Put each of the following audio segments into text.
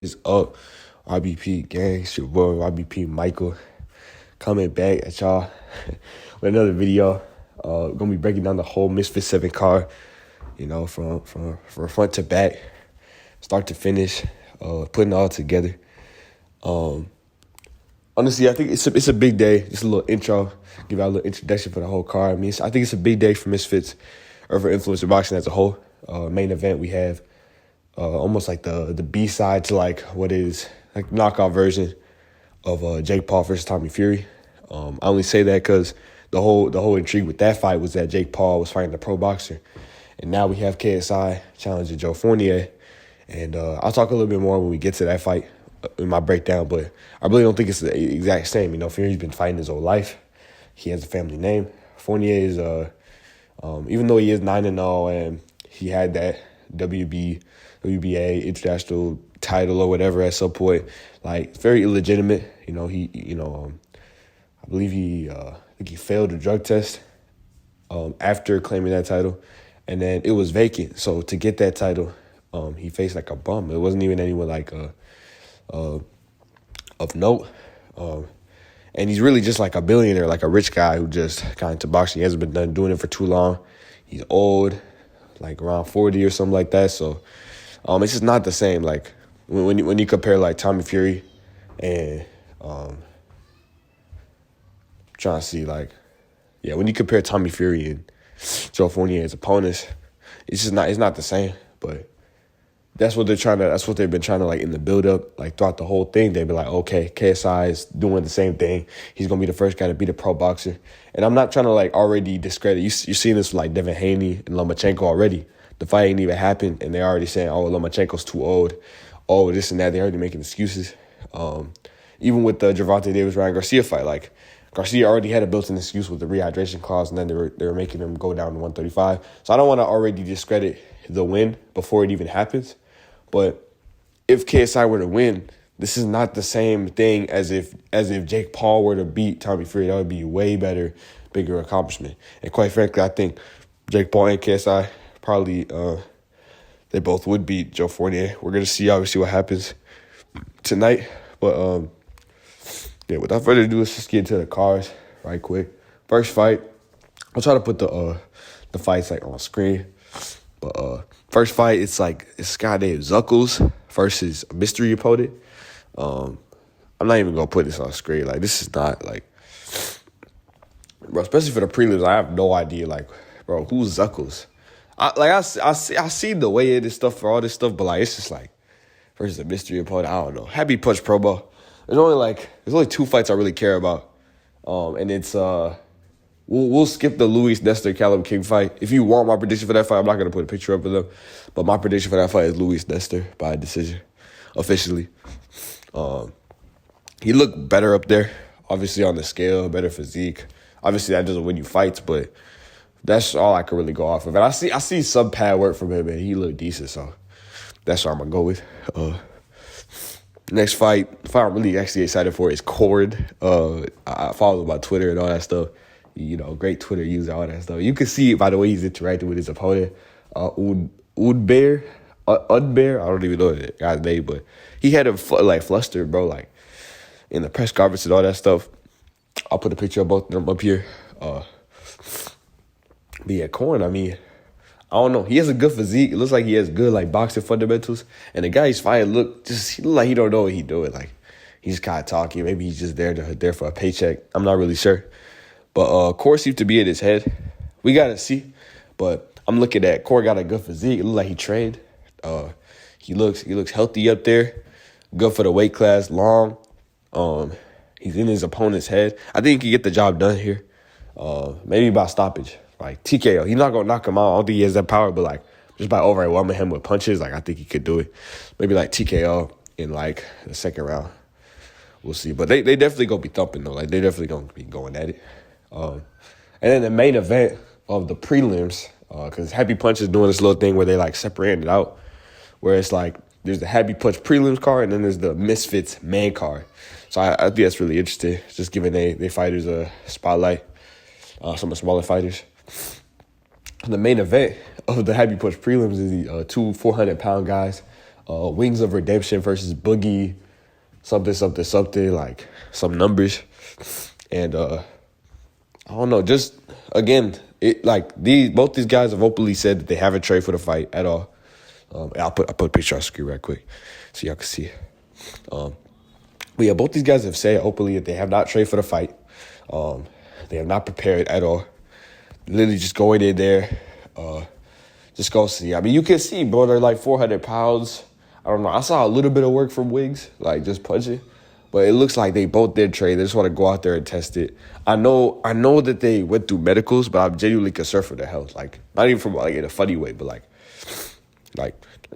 is up? YBP gang, it's your boy YBP Michael coming back at y'all with another video. Gonna be breaking down the whole Misfits 7 card, you know, from front to back, start to finish, putting it all together. Honestly, I think it's a big day. Just a little intro, give out a little introduction for the whole card. I mean, I think it's a big day for Misfits or for influencer boxing as a whole. Main event, we have almost like the B-side to like what is like knockout version of Jake Paul versus Tommy Fury. I only say that because the whole intrigue with that fight was that Jake Paul was fighting a pro boxer, and now we have KSI challenging Joe Fournier, and I'll talk a little bit more when we get to that fight in my breakdown. But I really don't think it's the exact same. You know, Fury's been fighting his whole life. He has a family name. Fournier is even though he is 9-0 and he had that WBA international title or whatever at some point, like very illegitimate. You know, I believe I think he failed a drug test after claiming that title, and then it was vacant. So to get that title, he faced like a bum. It wasn't even anyone like of note. And he's really just like a billionaire, like a rich guy who just got into boxing. He hasn't been doing it for too long. He's old, like around 40 or something like that. So it's just not the same. Like when you compare like Tommy Fury and trying to see like, yeah, when you compare Tommy Fury and Joe Fournier as opponents, it's not the same. But that's what they've been trying to like in the build up, like throughout the whole thing. They've been like, okay, KSI is doing the same thing. He's gonna be the first guy to beat a pro boxer. And I'm not trying to like already discredit. You're seeing this with like Devin Haney and Lomachenko already. The fight ain't even happened, and they're already saying, oh, Lomachenko's too old. Oh, this and that. They're already making excuses. Even with the Gervonta Davis-Ryan Garcia fight, like Garcia already had a built-in excuse with the rehydration clause, and then they were making him go down to 135. So I don't want to already discredit the win before it even happens. But if KSI were to win, this is not the same thing as if Jake Paul were to beat Tommy Fury. That would be a way better, bigger accomplishment. And quite frankly, I think Jake Paul and KSI probably they both would beat Joe Fournier. We're gonna see obviously what happens tonight. But yeah, without further ado, let's just get into the cards right quick. First fight, I'll try to put the fights like on screen. But first fight, it's a guy named Zuckles versus a mystery opponent. I'm not even gonna put this on screen. Like, this is not like, bro. Especially for the prelims, I have no idea. Like, bro, who's Zuckles? I see the way it is stuff for all this stuff, but like it's just like versus a mystery opponent. I don't know. Happy Punch Pro Bowl. There's only 2 fights I really care about, and it's we'll skip the Nestor Callum King fight. If you want my prediction for that fight, I'm not gonna put a picture up of them, but my prediction for that fight is Nestor by decision, officially. He looked better up there, obviously on the scale, better physique. Obviously that doesn't win you fights, but that's all I can really go off of. And I see some pad work from him, and he looked decent, so that's what I'm gonna go with. Next fight, the fight I'm really actually excited for is Cord. I follow him on Twitter and all that stuff. You know, great Twitter user, all that stuff. You can see by the way he's interacting with his opponent, Unbaer. I don't even know the guy's name, but he had him like flustered, bro, like in the press conference and all that stuff. I'll put a picture of both of them up here. But yeah, Corn, I mean, I don't know. He has a good physique. It looks like he has good like boxing fundamentals. And the guy he's fighting he look like he don't know what he's doing. Like he's kind of talking. Maybe he's just there for a paycheck. I'm not really sure. But Core seems to be in his head. We gotta see. But I'm looking at Core got a good physique. It looks like he trained. He looks healthy up there. Good for the weight class. Long. He's in his opponent's head. I think he can get the job done here. Maybe by stoppage. Like TKO. He's not gonna knock him out. I don't think he has that power, but like just by overwhelming him with punches, like I think he could do it. Maybe like TKO in like the second round. We'll see. But they definitely gonna be thumping though. Like they definitely gonna be going at it. And then the main event of the prelims, because Happy Punch is doing this little thing where they like separating it out, where it's like there's the Happy Punch prelims card and then there's the Misfits main card. So I think that's really interesting, just giving they fighters a spotlight, some of the smaller fighters. The main event of the Happy Punch prelims is the 2 400-pound guys, Wings of Redemption versus Boogie, something, like some numbers. And I don't know, just again, both these guys have openly said that they haven't trained for the fight at all. I'll put a picture on screen right quick so y'all can see. But yeah, both these guys have said openly that they have not trained for the fight. They have not prepared at all. Literally just going in there, just go see. I mean, you can see, bro, they're like 400 pounds. I don't know. I saw a little bit of work from Wings, like just punching. But it looks like they both did train. They just want to go out there and test it. I know that they went through medicals, but I'm genuinely concerned for their health. Like, not even from like in a funny way, but like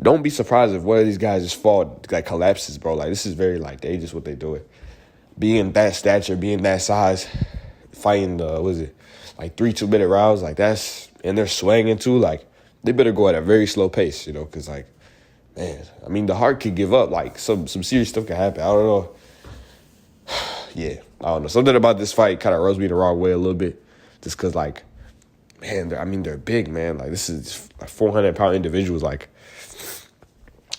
don't be surprised if one of these guys just collapses, bro. Like, this is very like dangerous what they're doing. Being that stature, being that size, fighting like 3 2-minute rounds, like and they're swinging too. Like, they better go at a very slow pace, because like, man, I mean, the heart could give up. Like, some serious stuff could happen. I don't know. Yeah, I don't know. Something about this fight kind of rubs me the wrong way a little bit. Just because, like, man, they're big, man. Like, this is like 400-pound individuals. Like,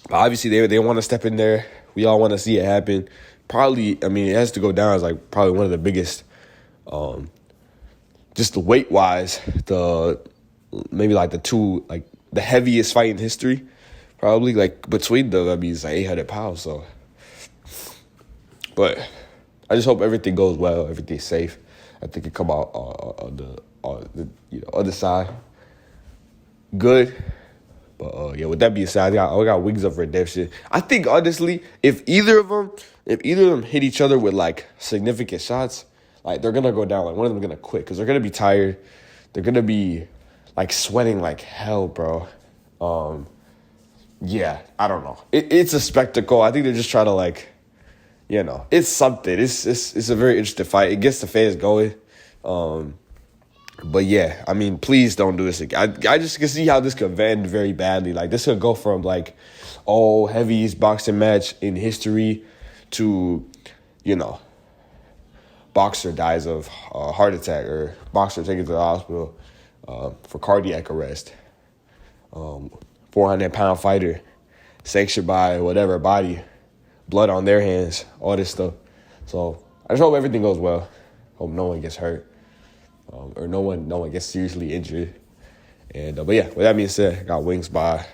but obviously they want to step in there. We all want to see it happen. Probably, I mean, it has to go down as like probably one of the biggest, just the weight-wise, maybe like the heaviest fight in history. Probably, like, between them, I mean, it's like 800 pounds, so. But I just hope everything goes well, everything's safe. I think it come out on the other side good. But, yeah, with that being said, I got Wings of Redemption. I think, honestly, if either of them hit each other with, like, significant shots, like, they're going to go down. Like, one of them going to quit because they're going to be tired. They're going to be, like, sweating like hell, bro. Yeah, I don't know. It's a spectacle. I think they're just trying to, like, it's something. It's a very interesting fight. It gets the fans going. But yeah, I mean, please don't do this again. I just can see how this could end very badly. Like, this could go from, like, heaviest boxing match in history to, boxer dies of a heart attack or boxer taken to the hospital for cardiac arrest. 400-pound fighter, sanctioned by whatever body, blood on their hands, all this stuff. So I just hope everything goes well. Hope no one gets hurt, or no one gets seriously injured. And but yeah, with that being said, I got Wings by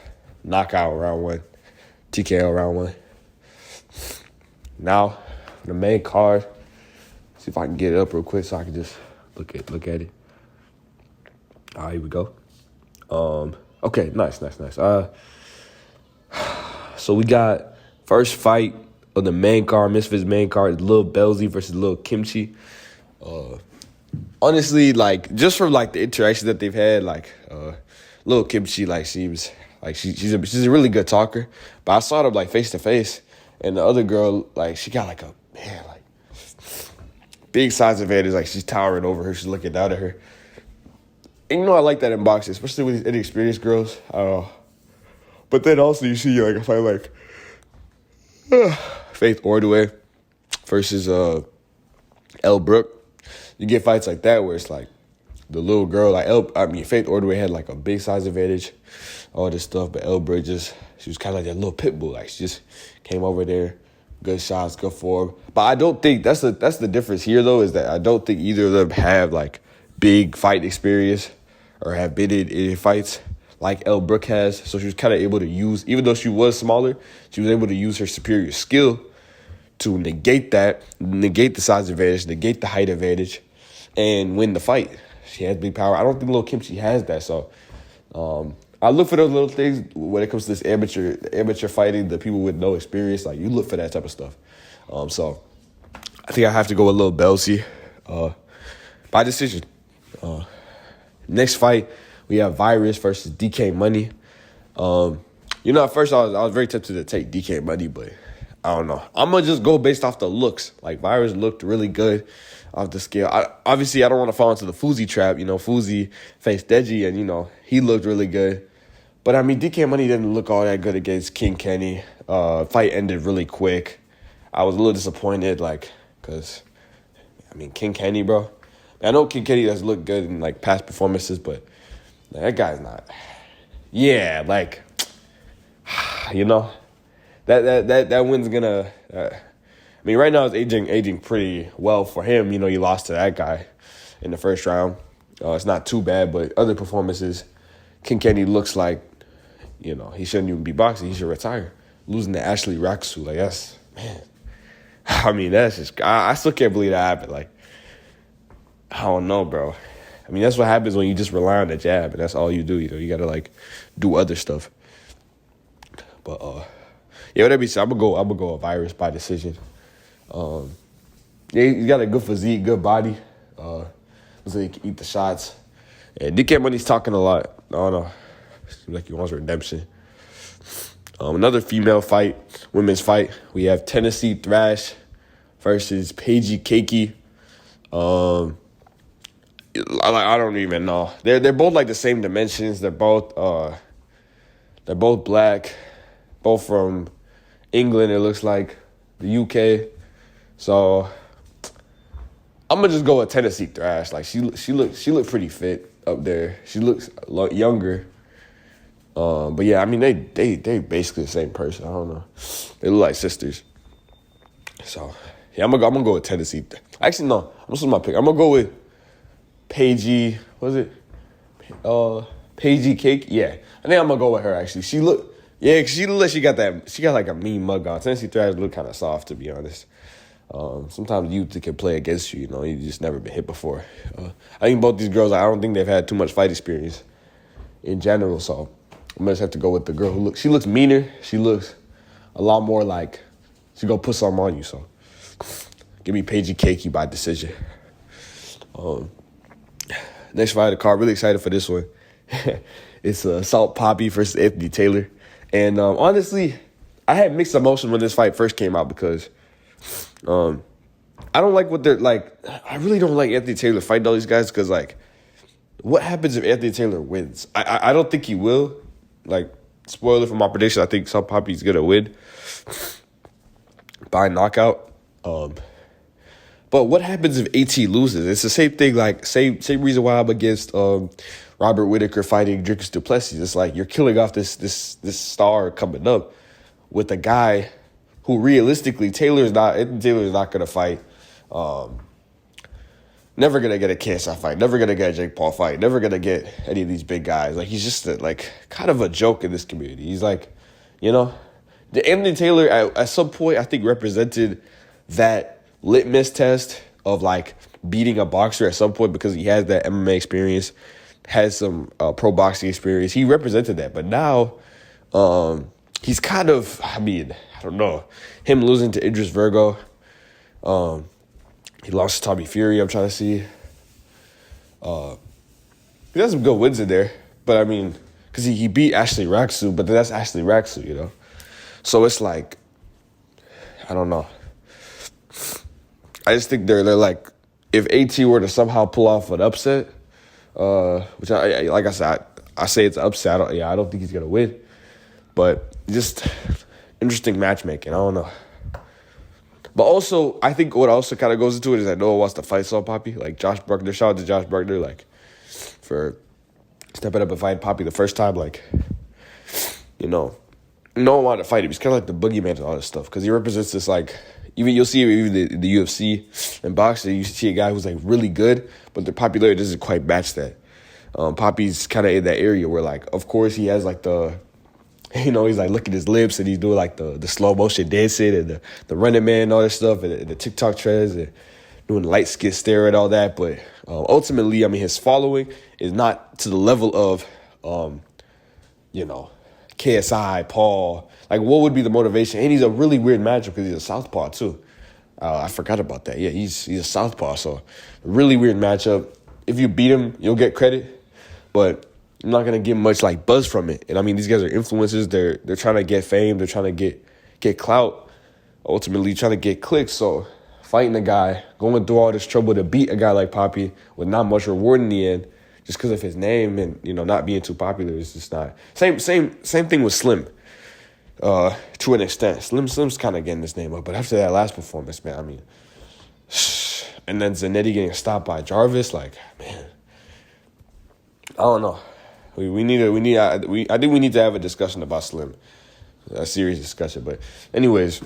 knockout round 1, TKO round 1. Now the main card. See if I can get it up real quick so I can just look at it. All right, here we go. Okay, nice. So we got first fight of the main card, Misfits main card, Lil Belsy versus Lil Kymchi. Honestly, like, just from like the interactions that they've had, like, Lil Kymchi, like, seems like she's a really good talker. But I saw them like face to face, and the other girl, like, she got like big size advantage. Like, she's towering over her. She's looking down at her. And I like that in boxing, especially with these inexperienced girls. But then also you see like a fight like Faith Ordway versus Elle Brooke. You get fights like that where it's like the little girl, like Faith Ordway had like a big size advantage, all this stuff, but Elle Brooke she was kind of like that little pit bull. Like, she just came over there, good shots, good form. But I don't think that's the difference here though, is that I don't think either of them have like big fight experience or have been in fights like Elle Brooke has. So she was kind of able to use, even though she was smaller, she was able to use her superior skill to negate the size advantage, negate the height advantage, and win the fight. She has big power. I don't think Lil Kymchi has that. So I look for those little things when it comes to this amateur fighting, the people with no experience. Like, you look for that type of stuff. So I think I have to go with Lil Belsy by decision. Next fight, we have Viruzzz versus DK Money. At first I was very tempted to take DK Money, but I don't know. I'm going to just go based off the looks. Like, Viruzzz looked really good off the scale. Obviously, I don't want to fall into the Fousey trap. Fousey faced Deji, and, he looked really good. But, I mean, DK Money didn't look all that good against King Kenny. Fight ended really quick. I was a little disappointed, because, King Kenny, bro. I know King Kenny has looked good in, past performances, but that guy's not. Yeah, that win's gonna. I mean, right now it's aging pretty well for him. He lost to that guy in the first round. It's not too bad, but other performances, King Kenny looks like, he shouldn't even be boxing. He should retire. Losing to Ashley Raksu, like, that's, man. I mean, that's just, I still can't believe that happened. Like, I don't know, bro. I mean, that's what happens when you just rely on the jab, and that's all you do. You got to, like, do other stuff. But, yeah, whatever you say, I'm gonna go a Viruzzz by decision. Yeah, he's got a good physique, good body. So he can eat the shots. And DK Money's talking a lot. I don't know. Seems like he wants redemption. Another female fight, women's fight. We have Tennessee Thresh versus Papi Cakey. I don't even know. They're both like the same dimensions. They're both black, both from England. It looks like the UK. So I'm gonna just go with Tennessee Thresh. Like she looked pretty fit up there. She looks a lot younger. But yeah, I mean they basically the same person. I don't know. They look like sisters. So yeah, I'm gonna go with Tennessee. Actually, no. This is my pick. I'm gonna go with Papi. What is it? Papi Cake. Yeah, I think I'm gonna go with her. Actually, she look. Yeah, she look like she got like a mean mug on. Tennessee Thresh look kind of soft, to be honest. Sometimes youth can play against you. You just never been hit before. I think both these girls, I don't think they've had too much fight experience in general. So I'm gonna just have to go with the girl who she looks meaner. She looks a lot more like she's gonna put something on you. So give me Papi Cakey by decision. Next fight of the card, really excited for this one. It's Salt Papi versus Anthony Taylor. And honestly, I had mixed emotions when this fight first came out because I don't like what they're like. I really don't like Anthony Taylor fighting all these guys because, like, what happens if Anthony Taylor wins? I don't think he will. Like, spoiler for my prediction, I think Salt Papi's going to win by knockout. But what happens if AT loses? It's the same thing, like, same reason why I'm against Robert Whittaker fighting Dricus du Plessis. It's like you're killing off this star coming up with a guy who realistically Anthony Taylor's not going to fight. Never going to get a KSI fight. Never going to get a Jake Paul fight. Never going to get any of these big guys. Like, he's just kind of a joke in this community. He's like, the Anthony Taylor at some point I think represented that litmus test of like beating a boxer at some point because he has that MMA experience, has some pro boxing experience. He represented that. But now he's kind of, I don't know. Him losing to Idris Virgo. He lost to Tommy Fury, I'm trying to see. He has some good wins in there. But, because he beat Ashley Raksu, but that's Ashley Raksu, So it's like, I don't know. I just think they're like, if AT were to somehow pull off an upset, which like I said, I say it's an upset. I don't think he's going to win. But just interesting matchmaking. I don't know. But also, I think what also kind of goes into it is that Noah wants to fight Salt Papi. Like Josh Bruckner, shout out to Josh Bruckner, like, for stepping up and fighting Papi the first time. Like, no one wanted to fight him. He's kind of like the boogeyman and all this stuff because he represents this, like, you'll see even the UFC and boxing, you see a guy who's, like, really good, but the popularity doesn't quite match that. Papi's kind of in that area where, like, of course he has, like, he's, like, licking his lips and he's doing, like, the slow motion dancing and the running man and all that stuff and the TikTok trends and doing the light skin stare and all that. But ultimately, his following is not to the level of, KSI, Paul. Like, what would be the motivation? And he's a really weird matchup because he's a southpaw, too. I forgot about that. Yeah, he's a southpaw, so a really weird matchup. If you beat him, you'll get credit, but I'm not going to get much, like, buzz from it. And, these guys are influencers. They're trying to get fame. They're trying to get clout, ultimately trying to get clicks. So fighting a guy, going through all this trouble to beat a guy like Papi with not much reward in the end, just because of his name and, not being too popular, is just not. Same thing with Slim, to an extent. Slim's kind of getting his name up. But after that last performance, man, and then Zanetti getting stopped by Jarvis, like, man, I don't know. I think we need to have a discussion about Slim. a serious discussion. But anyways,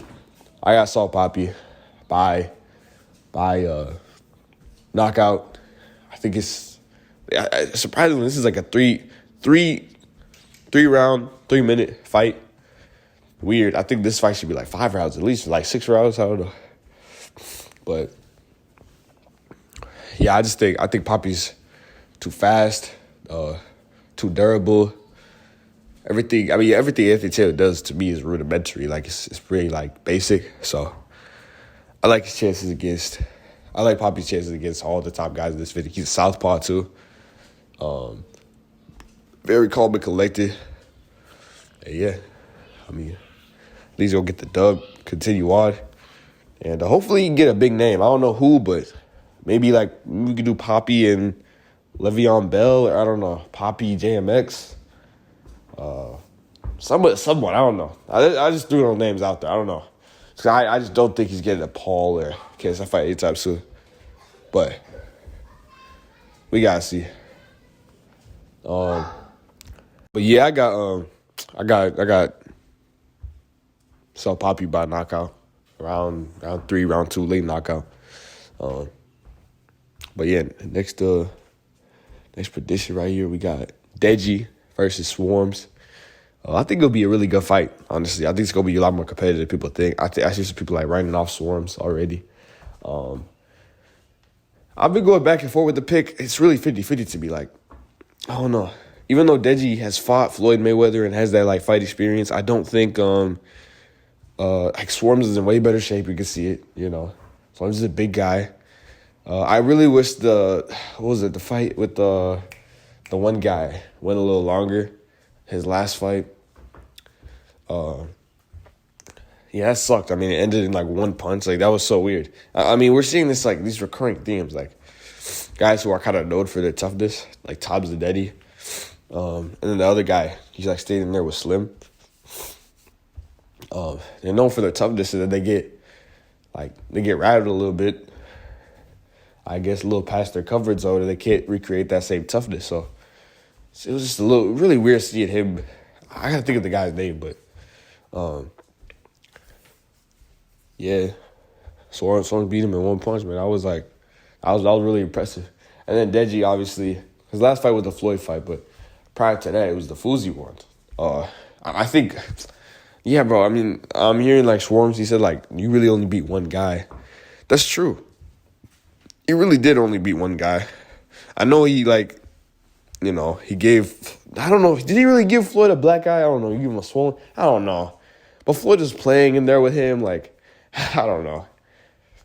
I got Salt Papi by knockout. I think it's surprisingly this is like a three round, 3 minute fight. Weird. I think this fight should be like 5 rounds at least, like 6 rounds. I don't know, but yeah, I think Papi's too fast, too durable. Everything Anthony Taylor does to me is rudimentary. Like it's pretty like basic. So I like Papi's chances against all the top guys in this video. He's a southpaw too. Very calm and collected. And yeah, I mean, at least he'll get the dub, continue on, and hopefully he can get a big name. I don't know who, but maybe like we could do Papi and Le'Veon Bell, or I don't know, Papi JMX. Someone, I don't know. I just threw those names out there. I don't know. So I just don't think he's getting a Paul or KSI fight anytime soon. But we gotta see. But yeah, I got Salt Papi by knockout. Round 3, round 2, late knockout. But yeah, next prediction right here, we got Deji versus Swarmz. I think it'll be a really good fight, honestly. I think it's going to be a lot more competitive than people think. I see some people like writing off Swarmz already. I've been going back and forth with the pick. It's really 50-50 to me. Like, I don't know. Even though Deji has fought Floyd Mayweather and has that like fight experience, I don't think like Swarmz is in way better shape. You can see it, you know. Swarmz is a big guy. I really wish the fight with the one guy went a little longer. His last fight. Yeah, that sucked. I mean, it ended in like one punch. Like, that was so weird. I mean, we're seeing this like these recurring themes, like guys who are kind of known for their toughness, like Tom's the Daddy. And then the other guy, he's like staying there with Slim. They're known for their toughness, and then they get rattled a little bit. I guess a little past their comfort zone, and they can't recreate that same toughness. So it was just really weird seeing him. I gotta think of the guy's name, but yeah, Swarmz beat him in one punch, man. I was really impressive. And then Deji, obviously, his last fight was the Floyd fight, but prior to that, it was the Fuzi one. I think, yeah, bro. I mean, I'm hearing like Swarmz. He said like you really only beat one guy. That's true. He really did only beat one guy. I know he like, you know, he gave. I don't know. Did he really give Floyd a black eye? I don't know. You give him a swollen. I don't know. But Floyd is playing in there with him. Like, I don't know.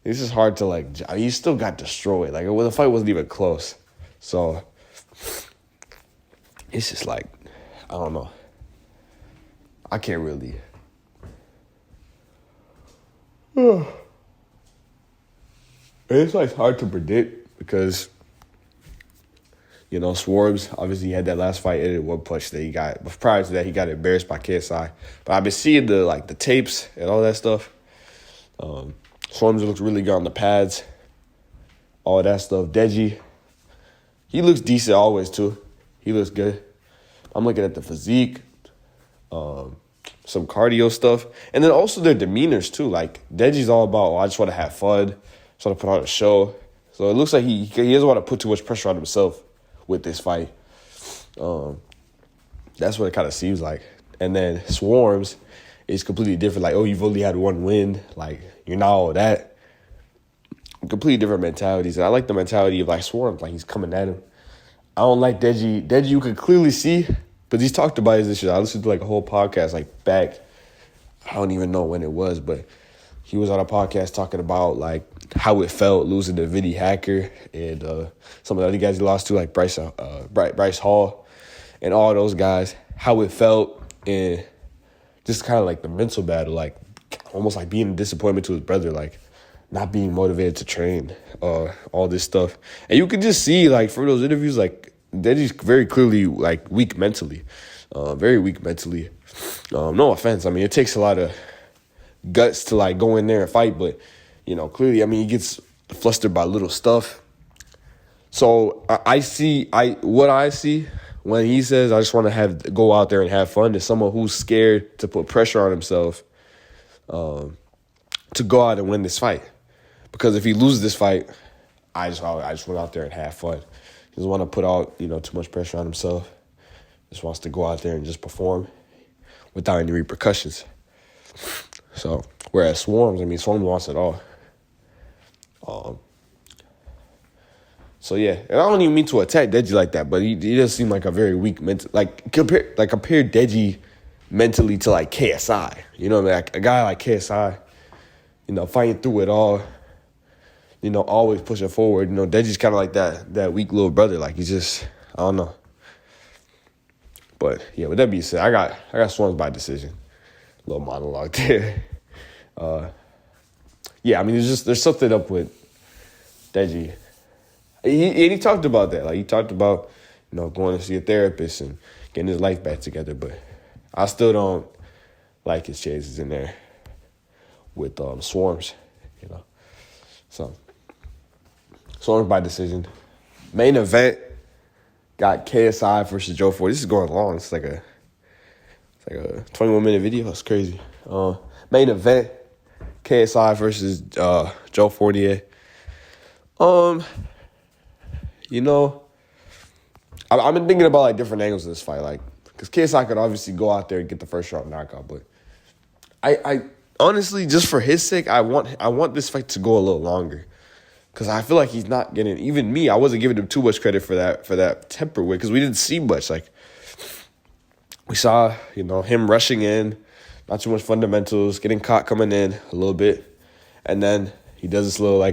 This is hard to like. I mean, he still got destroyed. Like, well, the fight wasn't even close. So it's just like, I don't know. I can't really. It's like hard to predict because, you know, Swarmz obviously had that last fight ended one punch that he got. But prior to that, he got embarrassed by KSI. But I've been seeing the tapes and all that stuff. Swarmz looks really good on the pads, all that stuff. Deji, he looks decent always too. He looks good. I'm looking at the physique, some cardio stuff, and then also their demeanors too. Like Deji's all about, I just want to have fun, just want to put on a show. So it looks like he doesn't want to put too much pressure on himself with this fight. That's what it kind of seems like. And then Swarmz is completely different. Like, oh, you've only had one win. Like, you're not all that. Completely different mentalities. And I like the mentality of, like, Swarmz. Like, he's coming at him. I don't like Deji. Deji, you can clearly see, but he's talked about his issues. I listened to, like, a whole podcast, like, back. I don't even know when it was, but he was on a podcast talking about, like, how it felt losing to Vinny Hacker and some of the other guys he lost to, like Bryce Hall and all those guys, how it felt, and just kind of like the mental battle, like almost like being a disappointment to his brother, like not being motivated to train, all this stuff. And you could just see, like, from those interviews, like, Deji's very clearly, like, weak mentally, very weak mentally. No offense. I mean, it takes a lot of guts to, like, go in there and fight, but, you know, clearly, I mean, he gets flustered by little stuff. So what I see when he says, I just want to go out there and have fun, to someone who's scared to put pressure on himself to go out and win this fight. Because if he loses this fight, I just went out there and have fun. He doesn't want to put out, too much pressure on himself. Just wants to go out there and just perform without any repercussions. So, whereas Swarmz wants it all. So yeah, and I don't even mean to attack Deji like that, but he does seem like a very weak mental. Compare Deji mentally to like KSI. Like a guy like KSI, fighting through it all. Always pushing forward. Deji's kind of like that weak little brother. Like he's just, I don't know. But yeah, with that being said, I got Swarmz by decision. Little monologue there. Yeah, I mean, there's something up with Deji. He talked about that. Like, he talked about, going to see a therapist and getting his life back together. But I still don't like his chances in there with Swarmz, So, Swarmz by decision. Main event got KSI versus Joe Fournier. This is going long. It's like a 21-minute video. It's crazy. Main event, KSI versus Joe Fournier. I've been thinking about like different angles of this fight, like because KSI could obviously go out there and get the first round knockout, but I honestly, just for his sake, I want this fight to go a little longer, because I feel like he's not getting, even me, I wasn't giving him too much credit for that temper weight, because we didn't see much. Like we saw, him rushing in, not too much fundamentals, getting caught coming in a little bit, and then he does this little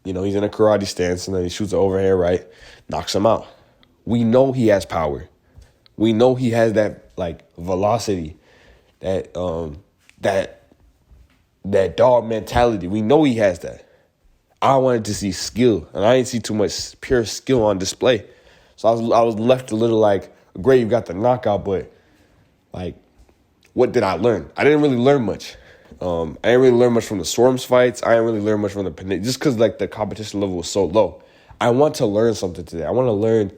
he's in a karate stance, and then he shoots an overhand right, knocks him out. We know he has power. We know he has that velocity, that dog mentality. We know he has that. I wanted to see skill, and I didn't see too much pure skill on display. So I was left a little great, you got the knockout, but what did I learn? I didn't really learn much. I didn't really learn much from the Swarmz fights. I didn't really learn much from the just because the competition level was so low. I want to learn something today. I want to learn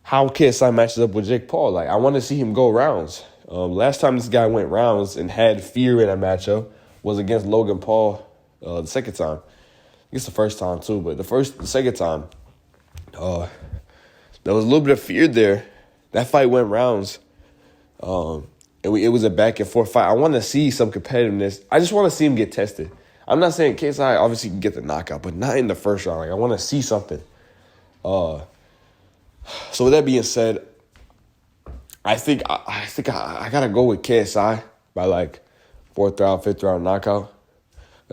how KSI matches up with Jake Paul. I want to see him go rounds. Last time this guy went rounds and had fear in a matchup was against Logan Paul the second time. I guess the first time too, but the second time, there was a little bit of fear there. That fight went rounds. It was a back and forth fight. I want to see some competitiveness. I just want to see him get tested. I'm not saying KSI obviously can get the knockout, but not in the first round. I want to see something. So with that being said, I think I gotta go with KSI by fourth round, fifth round knockout.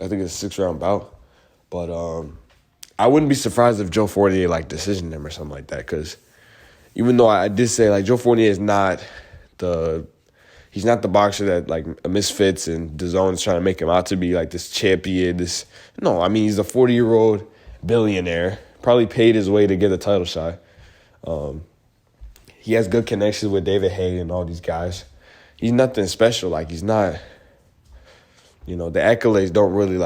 I think it's a 6-round bout, but I wouldn't be surprised if Joe Fournier decisioned him or something like that. Because even though I did say Joe Fournier is not he's not the boxer that Misfits and DAZN is trying to make him out to be, this champion. He's a 40-year-old billionaire, probably paid his way to get a title shot. He has good connections with David Haye and all these guys. He's nothing special. He's not, the accolades don't really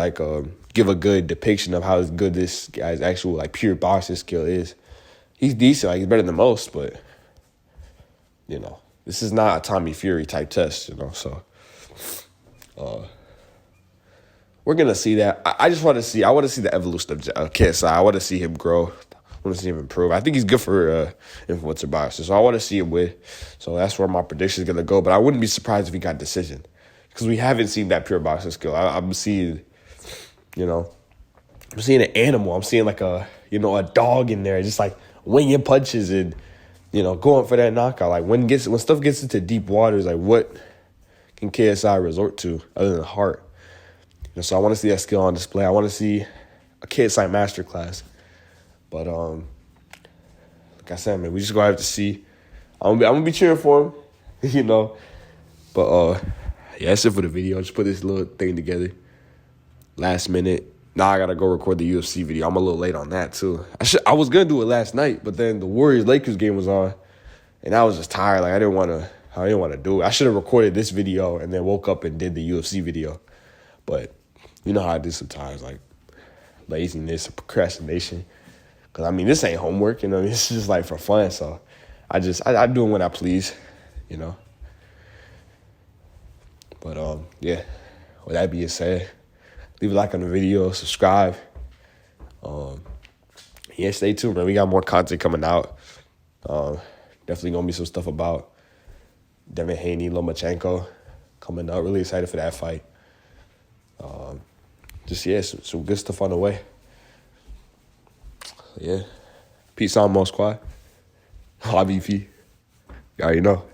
give a good depiction of how good this guy's actual pure boxing skill is. He's decent. He's better than most, but this is not a Tommy Fury type test, so we're going to see that. I want to see the evolution of KSI. I want to see him grow. I want to see him improve. I think he's good for influencer boxers, so I want to see him win. So that's where my prediction is going to go, but I wouldn't be surprised if he got decision, because we haven't seen that pure boxing skill. I'm seeing, I'm seeing an animal. I'm seeing a dog in there, just winging punches and, going for that knockout. When stuff gets into deep waters, what can KSI resort to other than heart? So I want to see that skill on display. I want to see a KSI masterclass. But like I said, man, we just gonna have to see. I'm gonna be cheering for him, But yeah, that's it for the video. Just put this little thing together. Last minute. Now I gotta go record the UFC video. I'm a little late on that too. I was gonna do it last night, but then the Warriors-Lakers game was on, and I was just tired. I didn't want to do it. I should have recorded this video and then woke up and did the UFC video. But you know how I do sometimes, laziness or procrastination. Because, this ain't homework, it's just for fun. So I do it when I please, you know. But yeah. With that being said, leave a like on the video, subscribe. Yeah, stay tuned, man. We got more content coming out. Definitely gonna be some stuff about Devin Haney, Lomachenko coming up. Really excited for that fight. Some good stuff on the way. Yeah. Peace out, Mo Squad. YBP. You already know.